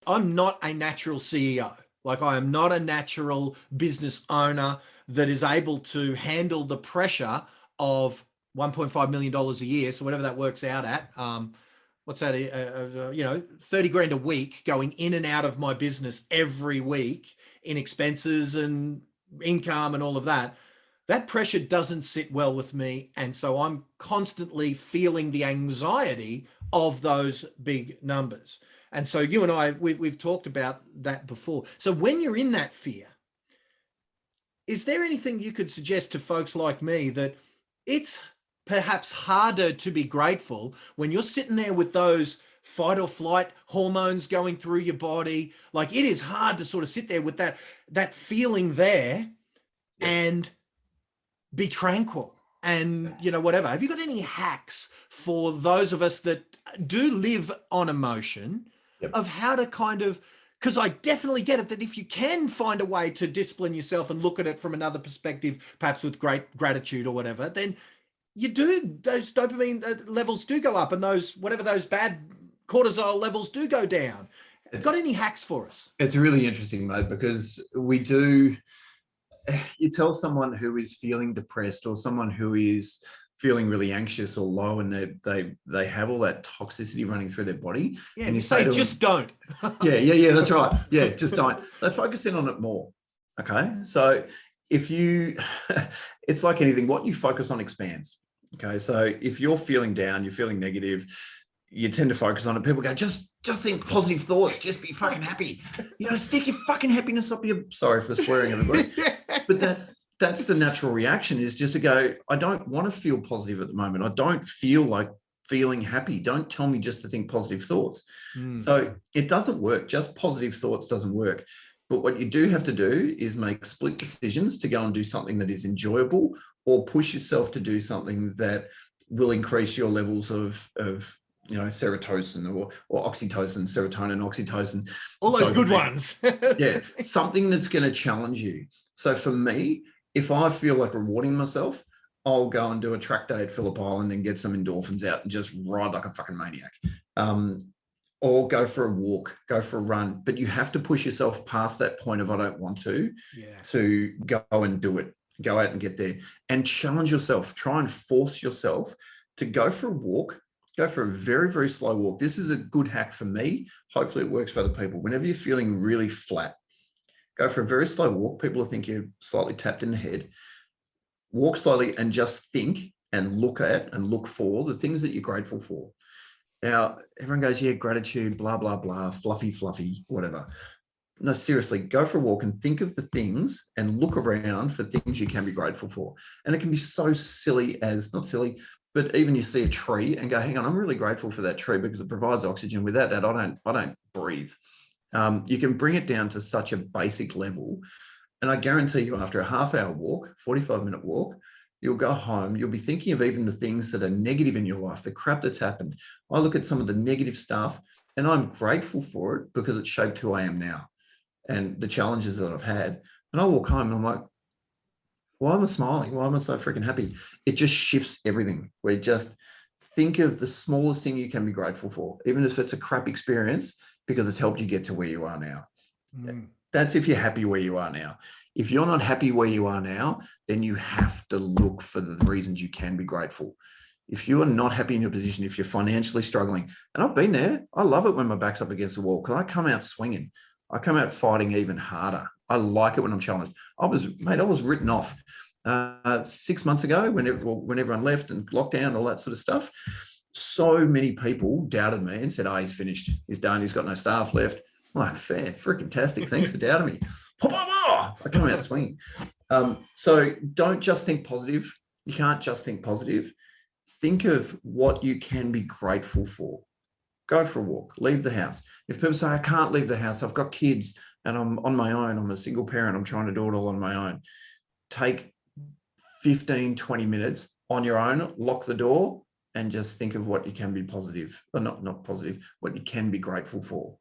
I'm not a natural CEO. Like, I am not a natural business owner that is able to handle the pressure of $1.5 million a year. So whatever that works out at, what's that? 30 grand a week going in and out of my business every week in expenses and income and all of that. That pressure doesn't sit well with me. And so I'm constantly feeling the anxiety of those big numbers. And so you and I, we've talked about that before. So when you're in that fear, is there anything you could suggest to folks like me that it's perhaps harder to be grateful when you're sitting there with those fight or flight hormones going through your body? Like, it is hard to sort of sit there with that feeling there Yep. and be tranquil and whatever. Have you got any hacks for those of us that do live on emotion? Yep. Of how to kind of, because I definitely get it that if you can find a way to discipline yourself and look at it from another perspective, perhaps with great gratitude or whatever, then those dopamine levels do go up, and those bad cortisol levels do go down. Got any hacks for us? It's really interesting, mate, because you tell someone who is feeling depressed or someone who is feeling really anxious or low, and they have all that toxicity running through their body. Yeah, and you say to just them, don't. yeah, that's right. Yeah, just don't. They focus in on it more. Okay, so it's like anything. What you focus on expands. Okay, so if you're feeling down, you're feeling negative, you tend to focus on it. People go, just think positive thoughts, just be fucking happy. Stick your fucking happiness up your. Sorry for swearing, everybody, but that's the natural reaction, is just to go, I don't want to feel positive at the moment. I don't feel like feeling happy. Don't tell me just to think positive thoughts. So it doesn't work. Just positive thoughts doesn't work. But what you do have to do is make split decisions to go and do something that is enjoyable, or push yourself to do something that will increase your levels of serotonin or oxytocin, serotonin, oxytocin. All those good ones. Yeah, something that's going to challenge you. So for me, if I feel like rewarding myself, I'll go and do a track day at Phillip Island and get some endorphins out and just ride like a fucking maniac. Or go for a walk, go for a run. But you have to push yourself past that point of I don't want to go and do it. Go out and get there and challenge yourself. Try and force yourself to go for a walk. Go for a very, very slow walk. This is a good hack for me. Hopefully it works for other people. Whenever you're feeling really flat, go for a very slow walk. People will think you're slightly tapped in the head. Walk slowly and just think and look at and look for the things that you're grateful for. Now, everyone goes, yeah, gratitude, blah, blah, blah, fluffy, whatever. No, seriously, go for a walk and think of the things and look around for things you can be grateful for. And it can be so silly as, not silly, but even you see a tree and go, hang on, I'm really grateful for that tree because it provides oxygen. Without that, I don't breathe. You can bring it down to such a basic level. And I guarantee you, after a half-hour walk, 45-minute walk, you'll go home, you'll be thinking of even the things that are negative in your life, the crap that's happened. I look at some of the negative stuff and I'm grateful for it because it shaped who I am now and the challenges that I've had. And I walk home and I'm like, why am I smiling? Why am I so freaking happy? It just shifts everything. We just think of the smallest thing you can be grateful for, even if it's a crap experience, because it's helped you get to where you are now. That's if you're happy where you are now. If you're not happy where you are now, then you have to look for the reasons you can be grateful. If you are not happy in your position, if you're financially struggling, and I've been there, I love it when my back's up against the wall because I come out swinging. I come out fighting even harder. I like it when I'm challenged. I was written off 6 months ago when everyone left and lockdown, all that sort of stuff. So many people doubted me and said, oh, he's finished. He's done. He's got no staff left. I'm like, freaking-tastic. Thanks for doubting me. I come out swinging. So don't just think positive. You can't just think positive. Think of what you can be grateful for. Go for a walk. Leave the house. If people say, I can't leave the house, I've got kids and I'm on my own, I'm a single parent, I'm trying to do it all on my own. Take 15, 20 minutes on your own, lock the door, and just think of what you can be positive, or not positive, what you can be grateful for.